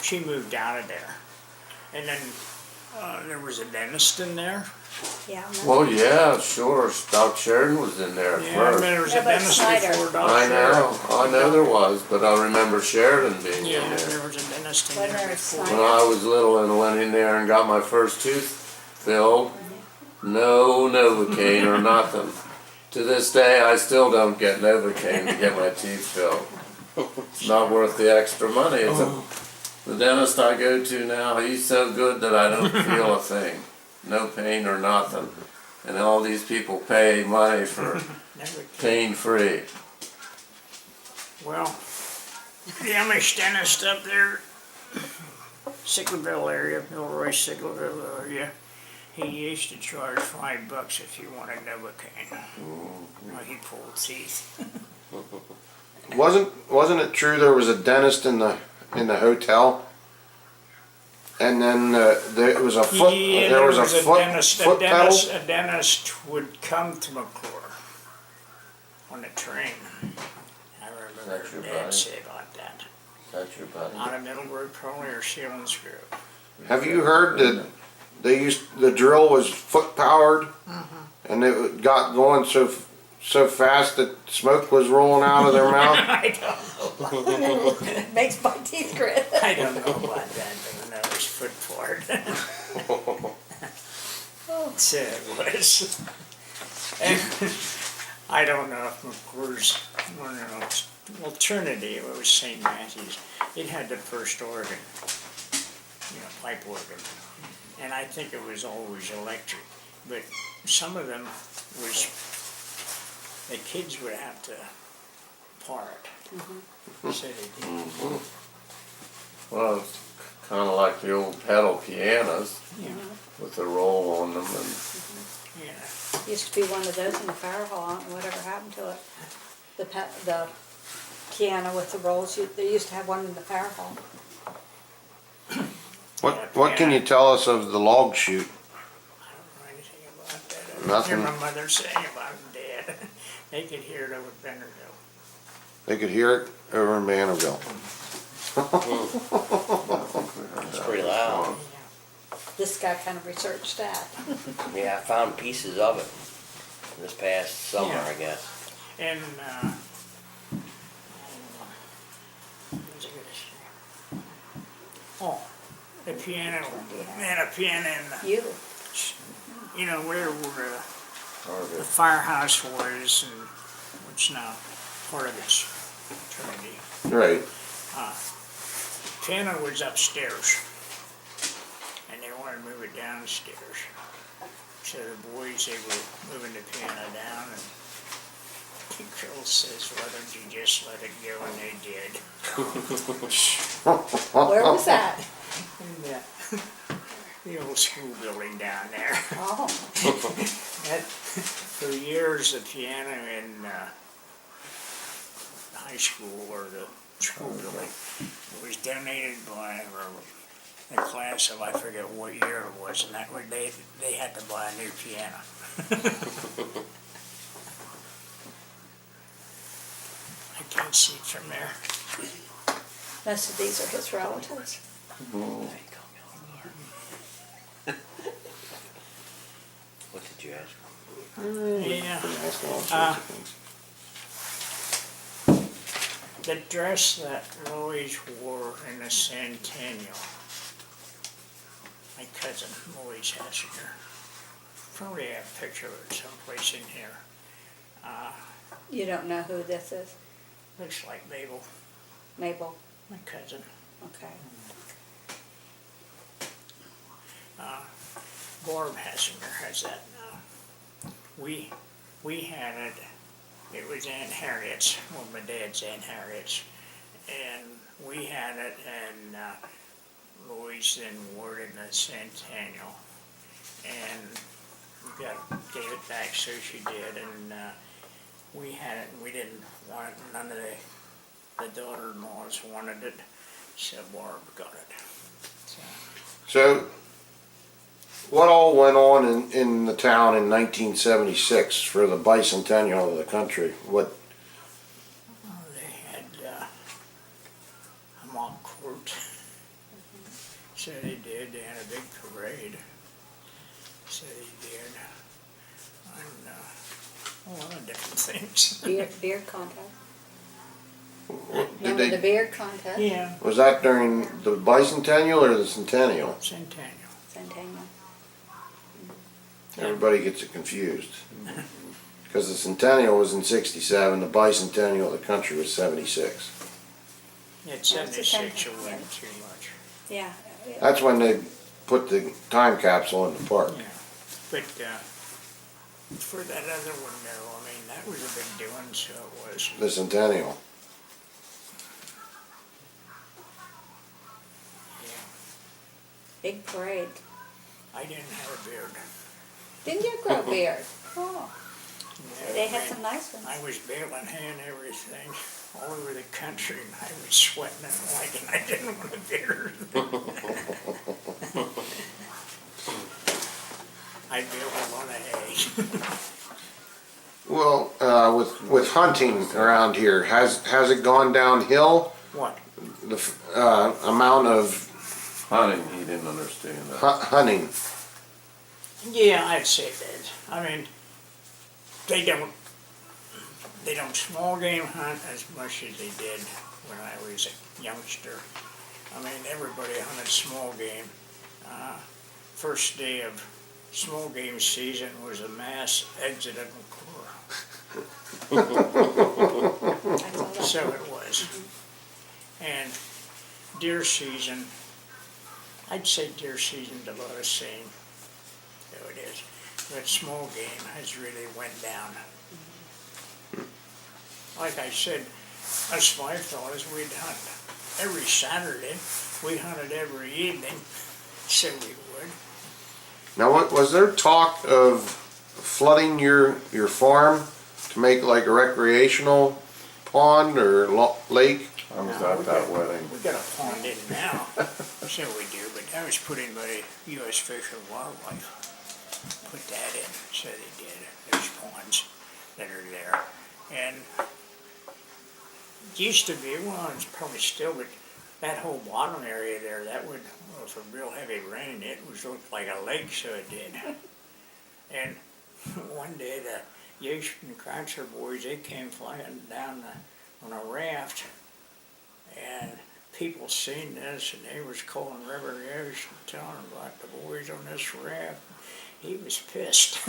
she moved out of there. And then there was a dentist in there. Yeah. Well, yeah, sure. Doc Sheridan was in there at Yeah, first. there was Yeah, a but dentist Snyder. before Dr. I know there was, but I remember Sheridan being Yeah, in there. there was a dentist in Wasn't there there a before. Snyder? When I was little and went in there and got my first tooth filled, no Novocaine or nothing. To this day, I still don't get Novocaine to get my teeth filled. It's not worth the extra money. The dentist I go to now, he's so good that I don't feel a thing. No pain or nothing. And all these people pay money for Never- pain-free. Well, the Amish dentist up there, Sicklerville area, Milroy, Sicklerville area, he used to charge $5 if you wanted Novocaine. Well, he pulled teeth. Wasn't it true there was a dentist in the hotel? And then there was a foot. Yeah, there was a foot. dentist. Foot pedal. A dentist would come to McClure on the train. I remember That's your Dad buddy? say about that. That's your buddy. Out of Middleburg, probably, or Shield's Grove. Have you heard that the drill was foot powered, and it got going so fast that smoke was rolling out of their mouth? I don't know. It makes my teeth grit. I don't know about that, but no, it was foot forward. So it was. And I don't know if McClure's, well, Trinity, it was St. Matthew's, it had the first organ, pipe organ. And I think it was always electric, but some of them was, the kids would have to par it. So they did. Well, it's kind of like the old pedal pianos Yeah, with the roll on them. And yeah. Used to be one of those in the fire hall. I don't know whatever happened to it. The piano with the rolls. They used to have one in the fire hall. What can you tell us of the log chute? I don't know anything about that. I Nothing. hear my mother saying about Dad. They could hear it over Benderville. They could hear it over in Bannerville. It's pretty loud. This guy kind of researched that. Yeah, I found pieces of it this past summer, Yeah. I guess. And, what was I gonna say? Oh, the piano, man, a piano in the, where the firehouse was, and which now part of it's Trinity. Right. Piano was upstairs, and they wanted to move it downstairs. So the boys, they were moving the piano down, and the girl says, "Why don't you just let it go?" And they did. Where was that? In the old school building down there. Oh, For years, the piano in high school or the school building was donated by a class of, I forget what year it was, and that way they had to buy a new piano. I can't see it from there. most of these are his relatives. What did you ask? Yeah. The dress that Lois wore in the Centennial, my cousin, Lois Hassinger, probably have a picture of it someplace in here. You don't know who this is? Looks like Mabel, Mabel. my cousin. Okay. Barb Hassinger has that now. We had it, it was Aunt Harriet's, well, my dad's Aunt Harriet's, and we had it, and Louise then wore it in the Centennial, and we gave it back, so she did, and we had it, and we didn't want it, none of the daughter-in-laws wanted it, so Barb got it. So, what all went on in the town in 1976 for the bicentennial of the country? What? They had a mock court. said he did, they had a big parade. Said he did. And, a lot of different things. Beard contest. Did Remember the they, beard contest? Yeah, was that during the bicentennial or the centennial? Centennial. Centennial. Everybody gets it confused. Because the centennial was in 67, the bicentennial of the country was 76. At Yeah, it's a 76, it temple, wasn't yeah. too much. Yeah. That's when they put the time capsule in the park. Yeah, but, for that other one, though, I mean, that was a big doing, so it was. The centennial. Yeah, Big parade. I didn't have a beard. Didn't you grow a beard? Oh, No, they had I- some nice ones. I was baling hay and everything all over the country, and I was sweating and like, and I didn't want a beard. I baled a lot of hay. Well, with hunting around here, has it gone downhill? What? The amount of Hunting, he didn't understand that. hunting. Yeah, I'd say that. I mean, they don't small game hunt as much as they did when I was a youngster. I mean, everybody hunted small game. First day of small game season was a mass exit of McClure. I saw that. So it was. And deer season, I'd say deer season's about the same. So it is. But small game has really went down. Like I said, us five fellas, we'd hunt every Saturday. We hunted every evening, so we would. Now, was there talk of flooding your farm to make like a recreational pond or lake? I was No, at we that got- wedding. We got a pond in now, so we do, but that was put in by U.S. Fish and Wildlife. Put that in, so they did. There's ponds that are there. And it used to be, well, it's probably still, but that whole bottom area there, that would, well, for real heavy rain, it was looked like a lake, so it did. And one day the Yates and Croucher boys, they came flying down on a raft, and people seen this, and they was calling Reverend Yates and telling him about the boys on this raft. He was pissed.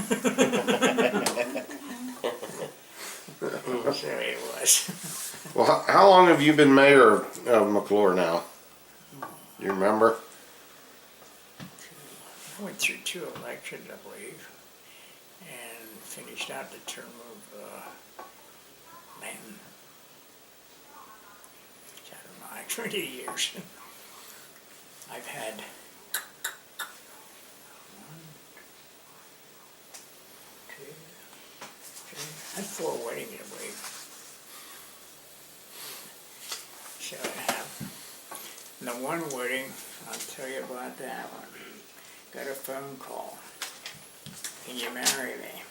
So he was. Well, how long have you been mayor of McClure now? Do you remember? I went through 2 elections, I believe, and finished out the term of, man, I don't know, like 20 years. I've had 1, 2, 3, I had 4 weddings, I believe. So I have. And the one wedding, I'll tell you about that one. Got a phone call. Can you marry me?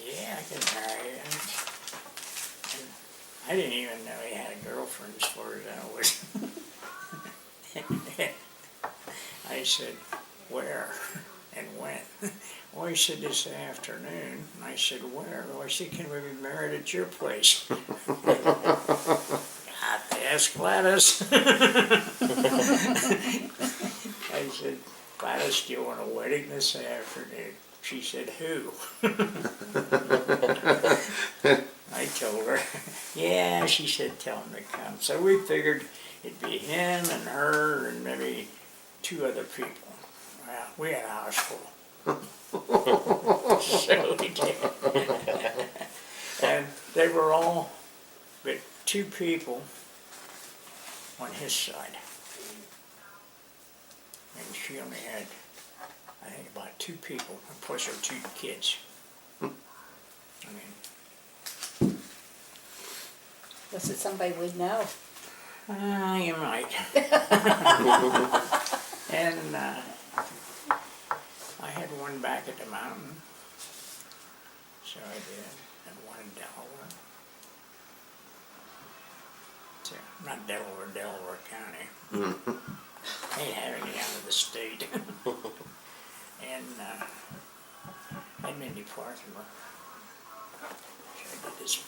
Yeah, I can marry you. And I didn't even know he had a girlfriend as far as I was. I said, where and when? Well, he said, this afternoon. And I said, where? Well, he said, can we be married at your place? Ask Gladys. I said, Gladys, do you want a wedding this afternoon? She said, who? I told her, yeah, she said, tell him to come. So we figured it'd be him and her and maybe 2 other people. Well, we had a house full. So we did. And they were all but 2 people on his side. And she only had, I think, about 2 people, plus her 2 kids. I mean, Was it somebody we know? you might. And I had one back at the mountain, so I did, and one in Delaware. So, not Delaware, Delaware County. the state. And, Mindy Parthmer. I did this.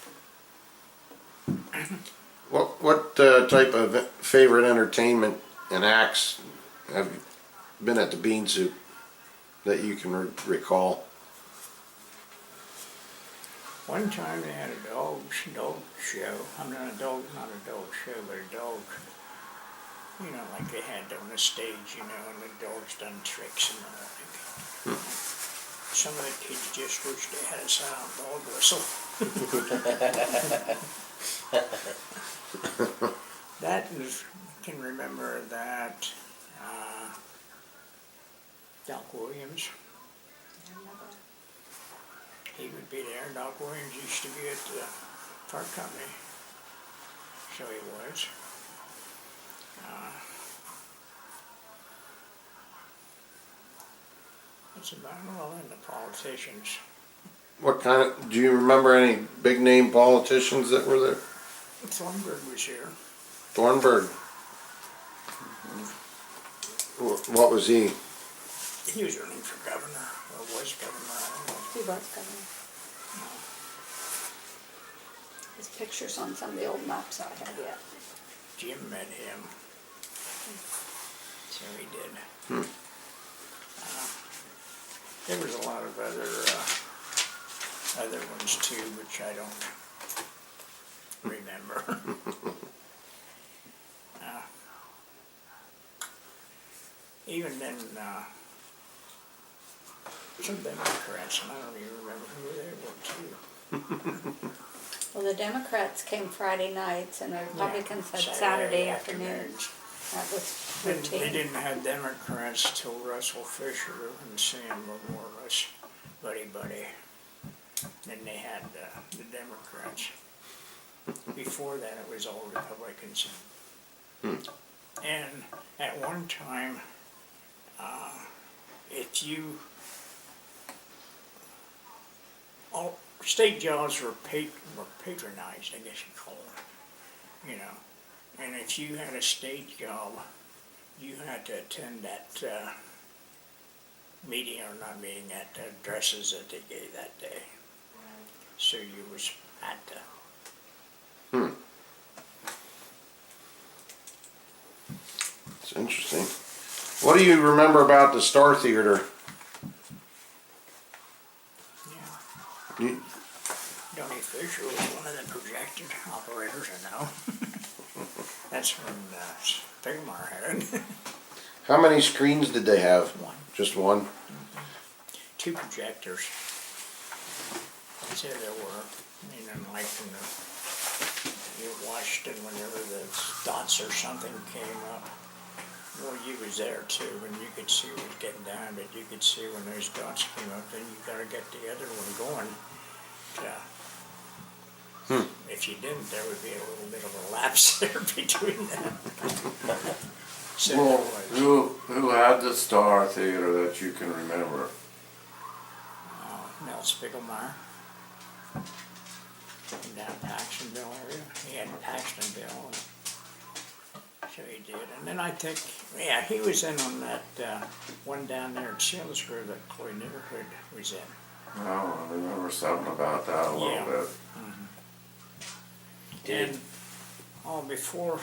What type of favorite entertainment and acts have been at the Bean Soup that you can recall? One time they had a dog show. I'm not a dog show, but a dog, you know, like they had on the stage, you know, and the dogs done tricks and all that. Some of the kids just wish they had a silent dog whistle. That is, can remember that, Doc Williams, he would be there. Doc Williams used to be at the park company, so he was. That's about all in the politicians. What kind of, do you remember any big name politicians that were there? Thornburg was here. Thornburg. What was he? He was running for governor, or was governor, I don't know. He was coming. His picture's on some of the old maps I have yet. Jim met him. So he did. There was a lot of other ones too, which I don't remember. Even then, some Democrats, and I don't even remember who they were too. Well, the Democrats came Friday nights and the Republicans had Saturday afternoons. afternoons. That was They routine. didn't have Democrats till Russell Fisher and Sam were more or less buddy-buddy. Then they had the Democrats. Before that, it was all Republicans. And at one time, if you, all state jobs were patronized, I guess you call them, you know. And if you had a state job, you had to attend that meeting, or not meeting, that addresses that they gave that day. So you was had to. It's interesting. What do you remember about the Star Theater? Yeah. You, Donnie Fisher was one of the projector operators, I know. That's when Spigmar had it. how many screens did they have? One. Just one? 2 projectors. So there were, and then like when you watched it whenever the dots or something came up, well, you was there too, and you could see what was getting down, but you could see when those dots came up, then you gotta get the other one going. If you didn't, there would be a little bit of a lapse there between them. So Well, there was, who had the Star Theater that you can remember? Mel Spiegelmeyer. Down Paxtonville area. He had Paxtonville, and so he did. And then I think, yeah, he was in on that one down there at Salisbury that Chloe Neighborhood was in. Oh, I remember something about that a little Yeah. bit. And before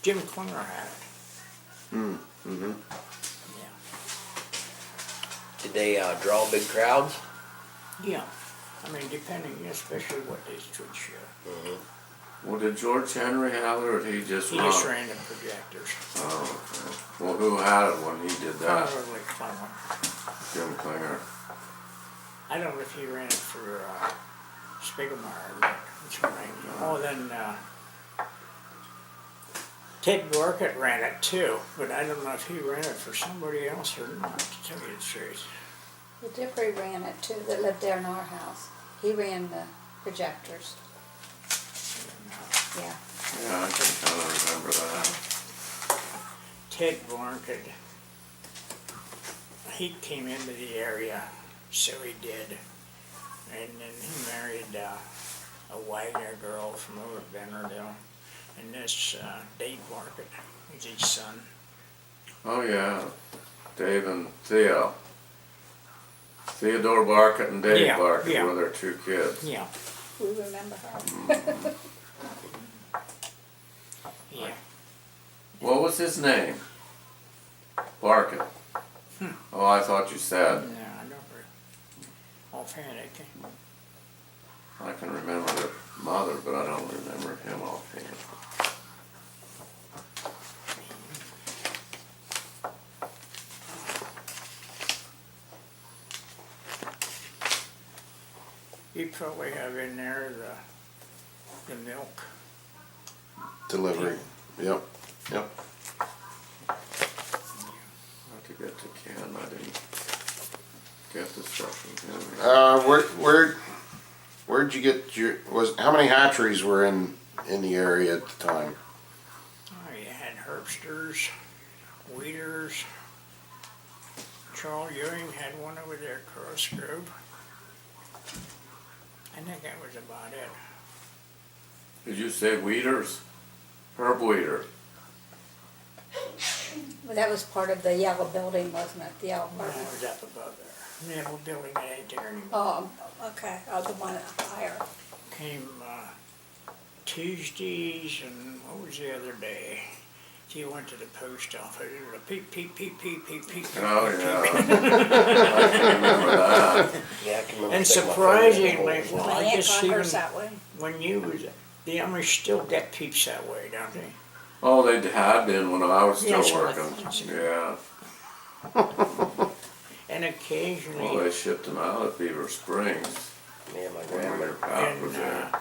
Jim Klinger had it. Yeah. Did they draw big crowds? Yeah. I mean, depending, especially what they should show. Well, did George Henry have it, or did he just He run? just ran the projectors. Oh, okay. Well, who had it when he did that? Probably Klinger. Jim Klinger. I don't know if he ran it for Spiegelmeyer or not. Which one ran it? Oh, then Ted Gorkett ran it too, but I don't know if he ran it for somebody else or not, to tell you the truth. Well, Dippery ran it too, that lived there in our house. He ran the projectors. Yeah. Yeah, I can kind of remember that. Ted Gorkett, he came into the area, so he did. And then he married a Wagner girl from over at Bennerville. And this Dave Gorkett is his son. Oh, yeah. Dave and Theo. Theodore Barkett and Dave Yeah, Barkett yeah. were their two kids. Yeah, We remember her. yeah. What was his name? Barkett. Oh, I thought you said. No, I don't offhand, I can't. I can remember the mother, but I don't remember him offhand. You probably have in there the milk. Delivery. Yep. Yep. Not to get to Ken, I didn't get the stuff from him. Where'd you get how many hatcheries were in the area at the time? Oh, you had Herbsters, Weeders. Charles Ewing had one over there, Crossgrove. I think that was about it. Did you say Weeders? Herb Weeder. Well, that was part of the yellow building, wasn't it? The yellow That apartment. was up above there. The old building that ain't there anymore. Oh, okay, oh, the one higher. Came Tuesdays and what was the other day? He went to the post office. It was a peep, peep, peep, peep, peep, peep. Oh, yeah. I can remember that. Yeah, I can remember. And sticking my surprisingly, finger in the hole. well, My I aunt guess got even hers that way. when you was, the Amish still get peeps that way, don't they? Oh, they had been when I was still Yes, well, working. that's- Yeah. And Well, occasionally, they shipped them out at Beaver Springs. Me and my When grandmother. Pat was and there.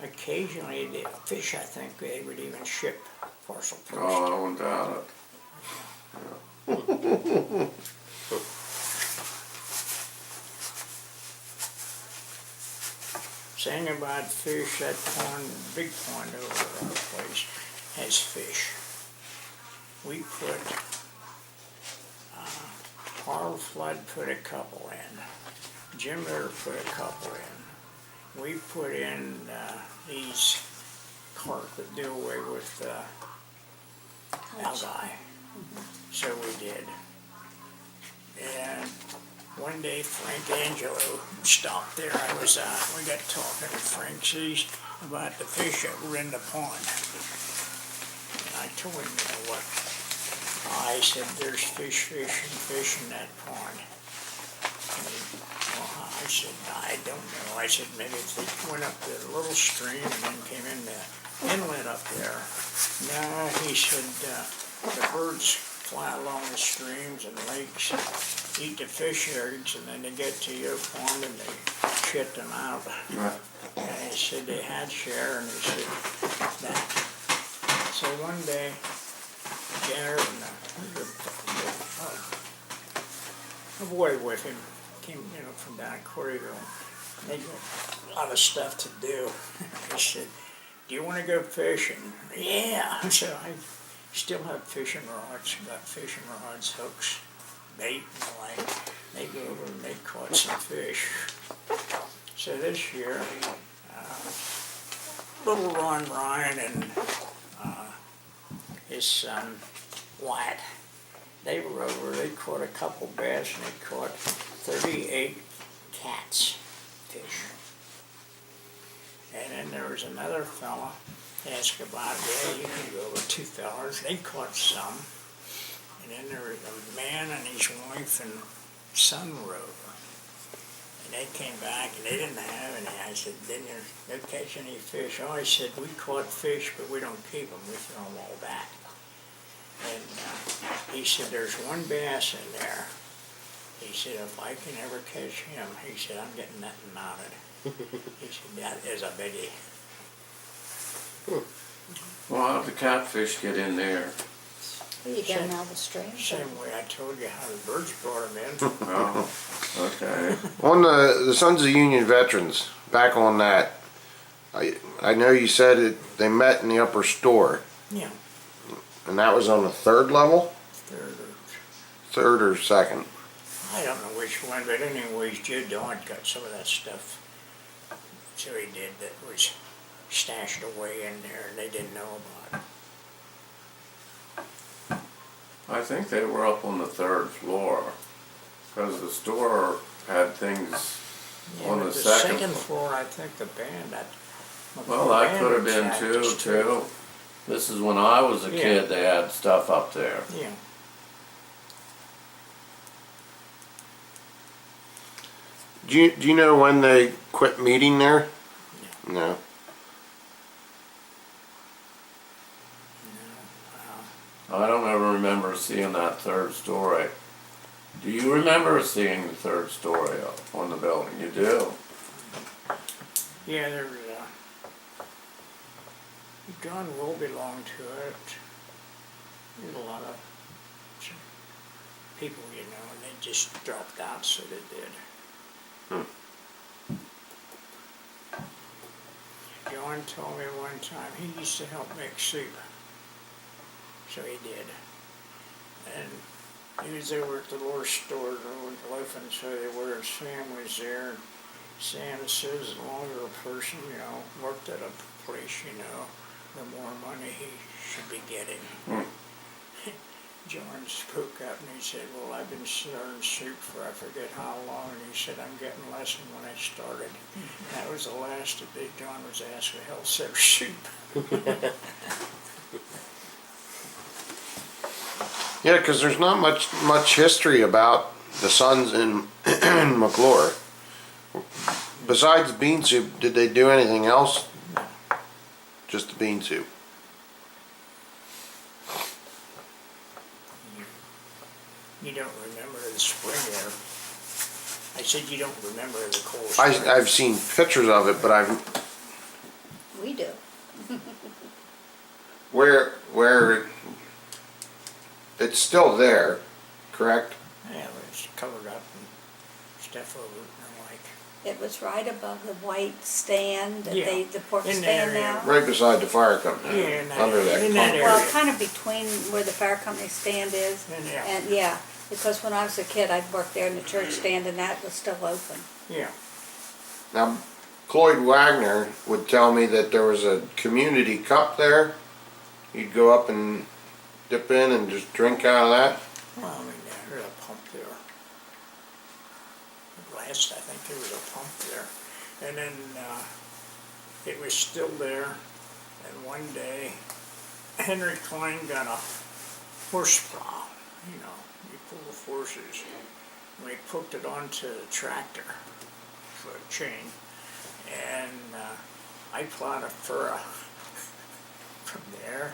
occasionally the fish, I think they would even ship parcel post. Oh, I wouldn't doubt it. Saying about fish, that pond, big pond over at our place has fish. We put, Carl Flood put a couple in. Jim Ritter put a couple in. We put in, these carp that do away with, algae. So we did. And one day Frank Angelo stopped there. We got talking to Frank Seas about the fish that were in the pond. And I told him, you know what? I said, there's fish in that pond. And he, well, I said, I don't know. I said, maybe if they went up the little stream and then came in the inlet up there. No, he said, the birds fly along the streams and lakes, eat the fish eggs, and then they get to your pond and they shit them out. Right. And he said they had share, and he said that. So one day, Jared and a boy with him came, from down in Coreyville. They got a lot of stuff to do. He said, "Do you want to go fishing?" Yeah. So I still have fishing rods, got fishing rods, hooks, bait, and the like. They go over and they caught some fish. So this year, little Ron Ryan and his son Wyatt, they were over. They caught a couple bass and they caught 38 cats fish. And then there was another fella asked about, yeah, you can go with two fellas. They caught some. And then there was a man and his wife and son were over. And they came back and they didn't have any. I said, didn't you catch any fish? Oh, I said, we caught fish, but we don't keep them. We throw them all back. And he said, there's one bass in there. He said, if I can ever catch him, he said, I'm getting that mounted. He said, that is a biggie. Well, how did the catfish get in there? You get them out of the stream. Same way I told you how the birds brought them in. Oh, okay. On the Sons of Union Veterans, back on that, I know you said they met in the upper store, Yeah, and that was on the third level? Third or second? I don't know which one, but anyways, Joe Don got some of that stuff. So he did that was stashed away in there and they didn't know about it. I I think they were up on the 3rd floor, because the store had things Yeah, on but the the second second floor. floor, I think the band, that. Well, that could have been too. This is when I was a Yeah. kid, they had stuff up there. Yeah, Do you know when they quit meeting there? No. I don't ever remember seeing that 3rd story. Do you remember seeing the 3rd story up on the building? You do? yeah, there was, John Will belonged to it. There's a lot of people, you know, and they just dropped out, so they did. John told me one time he used to help make soup. So he did. And he was over at the little store loafing, so they were, Sam was there. Sam says the longer a person, you know, worked at a place, you know, the more money he should be getting. John spoke up and he said, well, I've been serving soup for I forget how long, and he said, I'm getting less than when I started. That was the last of Big John was asked for help serve soup. Yeah, because there's not much history about the Sons in McClure. Besides bean soup, did they do anything else? Just the bean soup. You don't remember the spring there. I said you don't remember the cold spring. I've seen pictures of it, but We do. where it's still there, correct? Yeah, it's covered up and stuff over it and like. It was right above the white stand, that Yeah, the pork in the stand area. now. Right beside the fire company. Yeah, in that- under that in that concrete. Well, area. kind of between where the fire company stand is. And yeah. And yeah, because when I was a kid, I'd work there in the church stand and that was still open. Yeah, Now, Cloyd Wagner would tell me that there was a community cup there. You'd go up and dip in and just drink out of that. well, I mean, there's a pump there. Last, I think there was a pump there. And then, it was still there. And one day, Henry Klein got a horse plow, you know, you pull the horses. And we hooked it onto the tractor for a chain. And, I plowed a furrow from there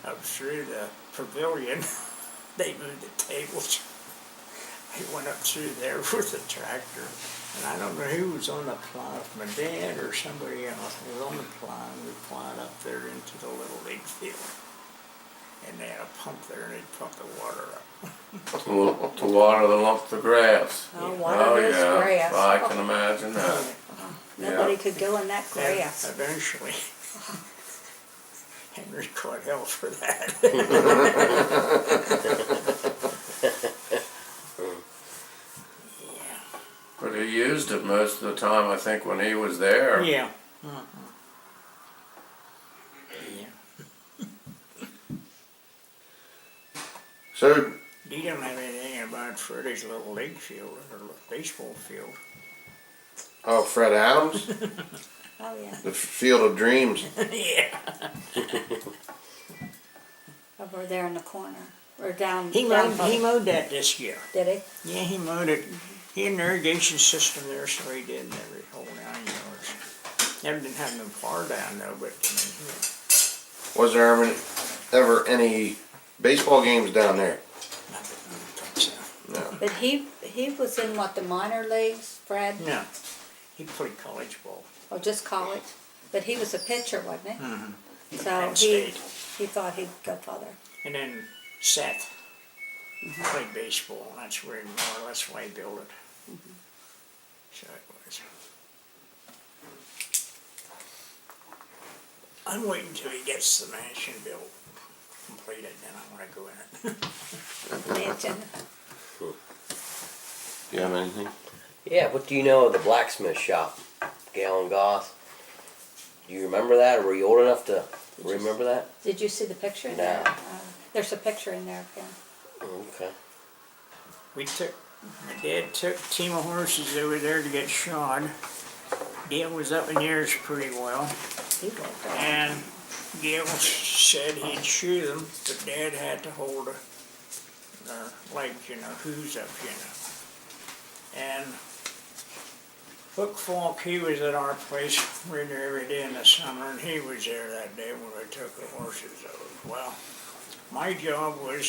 up through the pavilion. They moved the tables. I went up through there with the tractor, and I don't know who was on the plow, if my dad or somebody else was on the plow, and we plowed up there into the little league field. And they had a pump there, and they'd pump the water up. To water the grass. Oh, water this yeah, grass. I can imagine that. Nobody could go in that And grass. eventually, Henry caught hell for that. Yeah. But he used it most of the time, I think, when he was there. Yeah. Yeah. So, You don't have anything about Freddie's little league field or baseball field. oh, Fred Adams, Oh, yeah. the Field of Dreams. Yeah. Over there in the corner, or down. He down mowed that this year. Did he? Yeah, he mowed it. He had an irrigation system there, so he did in every whole 9 yards. Never didn't have no far down though, but I mean, Was there ever any baseball games down there? I don't think so. No. But he was in what, the minor leagues, Fred? No, he played college ball. Or just college? But he was a pitcher, wasn't he? Mm-hmm. So Penn he State. thought he'd go further. And then Seth played baseball, and that's where more or less why he built it. So it was. I'm waiting till he gets the mansion built, completed, then I wanna go in it. Mansion. Do you have anything? Yeah, what do you know of the blacksmith shop, Gale and Goss? Do you remember that, or were you old enough to remember that? Did you see the picture? No. There? There's a picture in there of him. Okay. My dad took a team of horses over there to get shod. Gail was up in years pretty well, and Gail said he'd shoot them, but Dad had to hold the legs, hooves up, And Hook Falk, he was at our place, we were there every day in the summer, and he was there that day when we took the horses over. Well, my job was